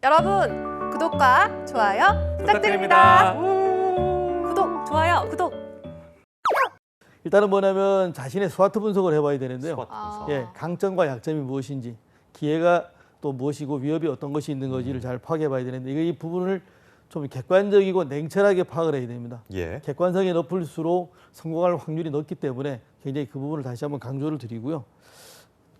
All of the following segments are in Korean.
여러분 구독과 좋아요 부탁드립니다. 구독, 좋아요, 구독. 일단은 뭐냐면 자신의 스와트 분석을 해봐야 되는데요. 스와트 분석. 예, 강점과 약점이 무엇인지, 기회가 또 무엇이고 위협이 어떤 것이 있는 건지를 잘 파악해봐야 되는데 이 부분을 좀 객관적이고 냉철하게 파악을 해야 됩니다. 예. 객관성이 높을수록 성공할 확률이 높기 때문에 굉장히 그 부분을 다시 한번 강조를 드리고요.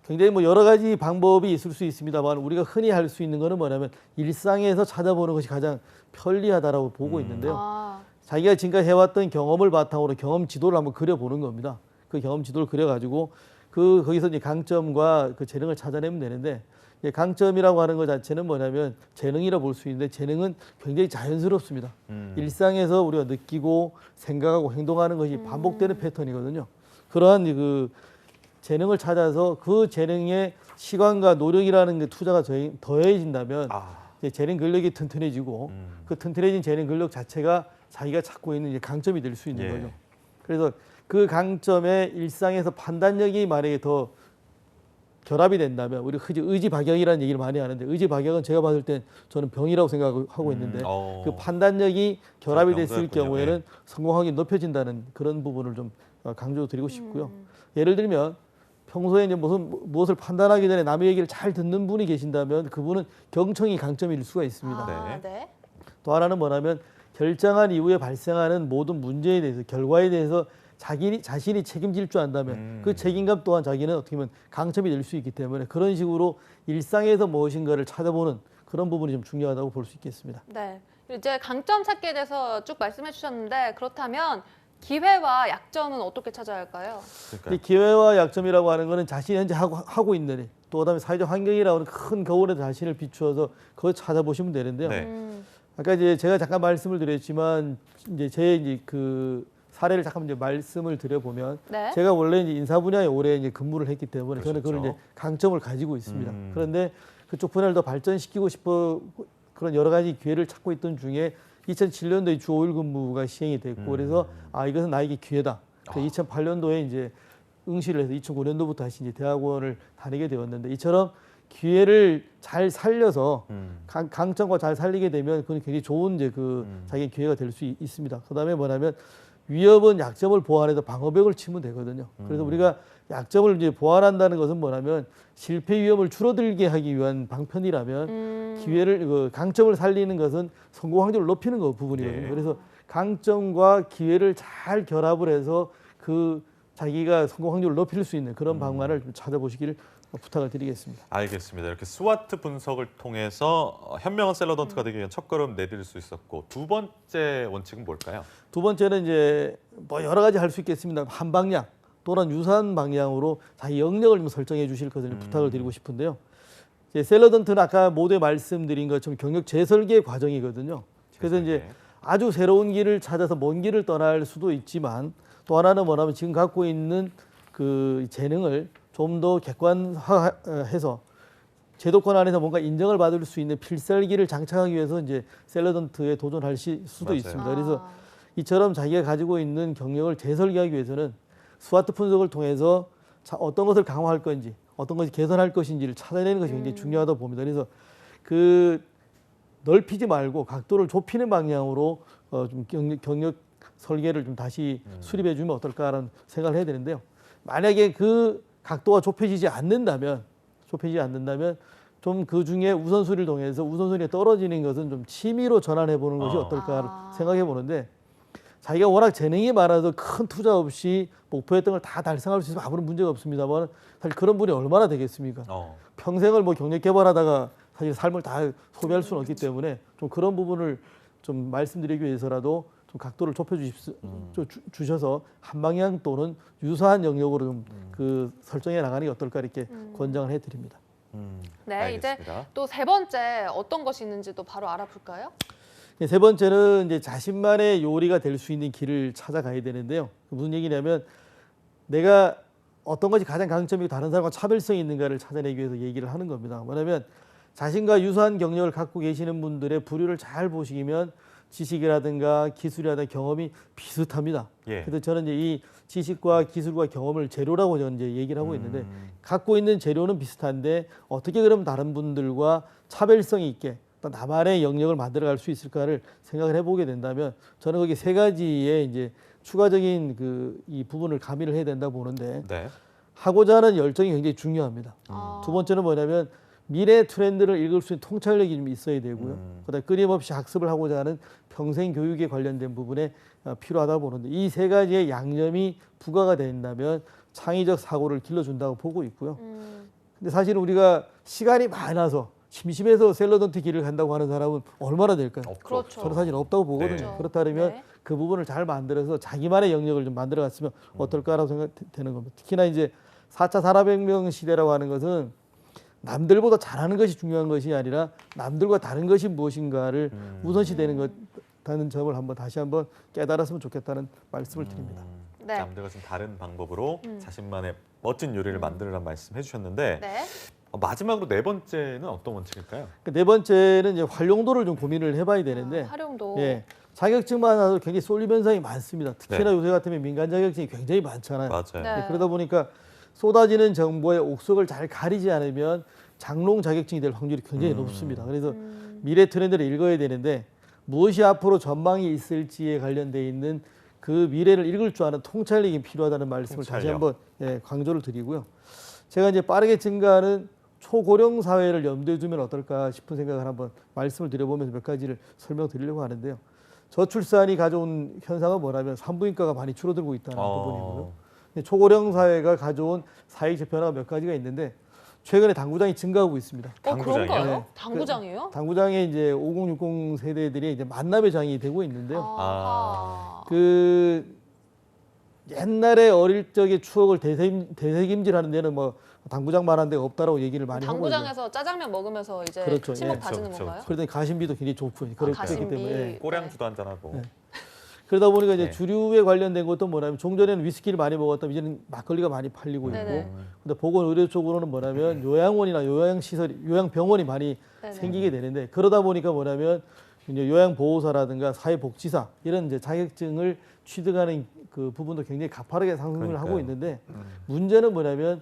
굉장히 뭐 여러 가지 방법이 있을 수 있습니다만 우리가 흔히 할 수 있는 거는 뭐냐면 일상에서 찾아보는 것이 가장 편리하다라고 보고 있는데요. 자기가 지금까지 해왔던 경험을 바탕으로 경험 지도를 한번 그려보는 겁니다. 그 경험 지도를 그려가지고 거기서 이제 강점과 그 재능을 찾아내면 되는데, 강점이라고 하는 것 자체는 뭐냐면 재능이라 볼 수 있는데 재능은 굉장히 자연스럽습니다. 일상에서 우리가 느끼고 생각하고 행동하는 것이 반복되는 패턴이거든요. 그러한 그 재능을 찾아서 그 재능에 시간과 노력이라는 게 투자가 더해진다면 이제 재능 근력이 튼튼해지고 그 튼튼해진 재능 근력 자체가 자기가 찾고 있는 이제 강점이 될 수 있는 거죠. 그래서 그 강점에 일상에서 판단력이 만약에 더 결합이 된다면, 우리 의지박약이라는 얘기를 많이 하는데 의지박약은 제가 봤을 땐 저는 병이라고 생각하고 있는데 그 판단력이 결합이 됐을 경우에는 성공하기 높여진다는 그런 부분을 좀 강조드리고 싶고요. 예를 들면 평소에 이제 무엇을 판단하기 전에 남의 얘기를 잘 듣는 분이 계신다면 그분은 경청이 강점일 수가 있습니다. 또 하나는 뭐냐면 결정한 이후에 발생하는 모든 문제에 대해서, 결과에 대해서 자신이 책임질 줄 안다면 그 책임감 또한 자기는 어떻게 보면 강점이 될 수 있기 때문에 그런 식으로 일상에서 무엇인가를 찾아보는 그런 부분이 좀 중요하다고 볼 수 있겠습니다. 네, 이제 강점 찾기에 대해서 쭉 말씀해 주셨는데 그렇다면 기회와 약점은 어떻게 찾아야 할까요? 이 기회와 약점이라고 하는 것은 자신이 현재 하고 있는 일, 또 그다음에 사회적 환경이라고 하는 큰 거울에 자신을 비추어서 그걸 찾아보시면 되는데요. 아까 이제 제가 잠깐 말씀을 드렸지만 이제 그 사례를 잠깐 이제 말씀을 드려보면 제가 원래 이제 인사 분야에 오래 이제 근무를 했기 때문에 저는 그런 이제 강점을 가지고 있습니다. 그런데 그쪽 분야를 더 발전시키고 싶어 그런 여러 가지 기회를 찾고 있던 중에 2007년도에 주 5일 근무가 시행이 됐고 그래서 이것은 나에게 기회다. 그래서 2008년도에 이제 응시를 해서 2009년도부터 다시 이제 대학원을 다니게 되었는데, 이처럼 기회를 잘 살려서 강점과 잘 살리게 되면 그건 굉장히 좋은 이제 자기 기회가 될 수 있습니다. 그다음에 뭐냐면 위협은 약점을 보완해서 방어벽을 치면 되거든요. 그래서 우리가 약점을 이제 보완한다는 것은 뭐냐면 실패 위험을 줄어들게 하기 위한 방편이라면 강점을 살리는 것은 성공 확률을 높이는 부분이거든요. 그래서 강점과 기회를 잘 결합을 해서 자기가 성공 확률을 높일 수 있는 그런 방안을 좀 찾아보시기를 부탁을 드리겠습니다. 알겠습니다. 이렇게 스와트 분석을 통해서 현명한 셀러던트가 되기 위한 첫걸음 내딜 수 있었고, 두 번째 원칙은 뭘까요? 두 번째는 이제 뭐 여러 가지 할 수 있겠습니다. 한 방향 또는 유사한 방향으로 자기 영역을 좀 설정해 주실 것을 부탁을 드리고 싶은데요. 이제 셀러던트는 아까 모두에 말씀드린 것처럼 경력 재설계 과정이거든요. 그래서 이제 아주 새로운 길을 찾아서 먼 길을 떠날 수도 있지만, 또 하나는 뭐냐면 지금 갖고 있는 그 재능을 좀 더 객관화해서 제도권 안에서 뭔가 인정을 받을 수 있는 필살기를 장착하기 위해서 이제 셀러던트에 도전할 수도 있습니다. 그래서 이처럼 자기가 가지고 있는 경력을 재설계하기 위해서는 스와트 분석을 통해서 어떤 것을 강화할 건지, 어떤 것을 개선할 것인지를 찾아내는 것이 굉장히 중요하다고 봅니다. 그래서 넓히지 말고 각도를 좁히는 방향으로 좀 경력 설계를 좀 다시 수립해 주면 어떨까라는 생각을 해야 되는데요. 만약에 그 각도가 좁혀지지 않는다면 좀 그 중에 우선순위를 통해서 우선순위에 떨어지는 것은 좀 취미로 전환해 보는 것이 어떨까 생각해 보는데, 자기가 워낙 재능이 많아서 큰 투자 없이 목표했던 걸 다 달성할 수 있으면 아무런 문제가 없습니다만 사실 그런 분이 얼마나 되겠습니까? 평생을 뭐 경력 개발하다가 사실 삶을 다 소비할 수는 없기 때문에 좀 그런 부분을 좀 말씀드리기 위해서라도 좀 각도를 좁혀 주셔서 한 방향 또는 유사한 영역으로 좀 설정해 나가는 게 어떨까 이렇게 권장을 해드립니다. 네, 알겠습니다. 이제 또 세 번째 어떤 것이 있는지도 바로 알아볼까요? 세 번째는 이제 자신만의 요리가 될 수 있는 길을 찾아가야 되는데요. 무슨 얘기냐면 내가 어떤 것이 가장 강점이고 다른 사람과 차별성이 있는가를 찾아내기 위해서 얘기를 하는 겁니다. 뭐냐면 자신과 유사한 경력을 갖고 계시는 분들의 부류를 잘 보시면 지식이라든가 기술이라든가 경험이 비슷합니다. 그래서 저는 이제 이 지식과 기술과 경험을 재료라고 저는 이제 얘기를 하고 있는데, 갖고 있는 재료는 비슷한데 어떻게 그러면 다른 분들과 차별성이 있게 또 나만의 영역을 만들어갈 수 있을까를 생각을 해보게 된다면 저는 거기 세 가지의 이제 추가적인 이 부분을 가미를 해야 된다고 보는데 네. 하고자 하는 열정이 굉장히 중요합니다. 아. 두 번째는 뭐냐면 미래 트렌드를 읽을 수 있는 통찰력이 좀 있어야 되고요. 그다음에 끊임없이 학습을 하고자 하는 평생 교육에 관련된 부분에 필요하다 보는데 이 세 가지의 양념이 부과가 된다면 창의적 사고를 길러준다고 보고 있고요. 근데 사실 우리가 시간이 많아서 심심해서 샐러던트 길을 간다고 하는 사람은 얼마나 될까요? 그렇죠. 저는 사실 없다고 보거든요. 네. 그렇다면 네. 그 부분을 잘 만들어서 자기만의 영역을 좀 만들어갔으면 어떨까라고 생각되는 겁니다. 특히나 이제 4차 산업혁명 시대라고 하는 것은 남들보다 잘하는 것이 중요한 것이 아니라 남들과 다른 것이 무엇인가를 우선시되는 것다는 점을 다시 한번 깨달았으면 좋겠다는 말씀을 드립니다. 네. 남들과 좀 다른 방법으로 자신만의 멋진 요리를 만들으라는 말씀 해주셨는데 네. 마지막으로 네 번째는 어떤 원칙일까요? 네 번째는 이제 활용도를 좀 고민을 해봐야 되는데 활용도. 예, 자격증만 하도 굉장히 쏠림 현상이 많습니다. 특히나 네. 요새 같으면 민간 자격증이 굉장히 많잖아요. 맞아요. 네. 그러다 보니까 쏟아지는 정보의 옥석을 잘 가리지 않으면 장롱 자격증이 될 확률이 굉장히 높습니다. 그래서 미래 트렌드를 읽어야 되는데 무엇이 앞으로 전망이 있을지에 관련돼 있는 그 미래를 읽을 줄 아는 통찰력이 필요하다는 말씀을 다시 통찰력. 한번 강조를 드리고요. 제가 이제 빠르게 증가하는 초고령 사회를 염두에 두면 어떨까 싶은 생각을 한번 말씀을 드려보면서 몇 가지를 설명드리려고 하는데요. 저출산이 가져온 현상은 뭐냐면 산부인과가 많이 줄어들고 있다는 부분이고요. 초고령 사회가 가져온 사회적 변화가 몇 가지가 있는데 최근에 당구장이 증가하고 있습니다. 당구장이요? 그런가요? 네. 당구장이요? 당구장에 이제 5060 세대들이 이제 만남의 장이 되고 있는데요. 아하. 그 옛날에 어릴 적의 추억을 되새김질하는 데는 뭐 당구장만한 데가 없다라고 얘기를 많이 하고 있는데 당구장에서 짜장면 먹으면서 이제 그렇죠. 친목 예. 다지는 그렇죠, 건가요? 그러더니 가심비도 굉장히 좋고요. 그렇기 가심비. 때문에 예. 꼬량주도 한잔하고. 네. 그러다 보니까 이제 네. 주류에 관련된 것도 뭐냐면 종전에는 위스키를 많이 먹었다면 이제는 막걸리가 많이 팔리고 있고 네네. 근데 보건의료 쪽으로는 뭐냐면 요양원이나 요양시설, 요양병원이 많이 네네. 생기게 되는데 그러다 보니까 뭐냐면 이제 요양보호사라든가 사회복지사 이런 이제 자격증을 취득하는 그 부분도 굉장히 가파르게 상승을 그러니까요. 하고 있는데 문제는 뭐냐면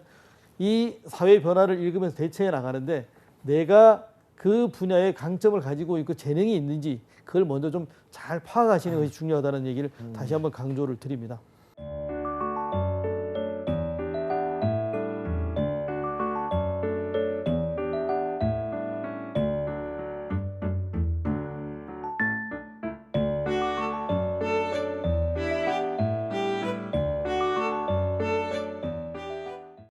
이 사회 변화를 읽으면서 대처해 나가는데 내가 그 분야의 강점을 가지고 있고 재능이 있는지 그걸 먼저 좀 잘 파악하시는 것이 중요하다는 얘기를 다시 한번 강조를 드립니다.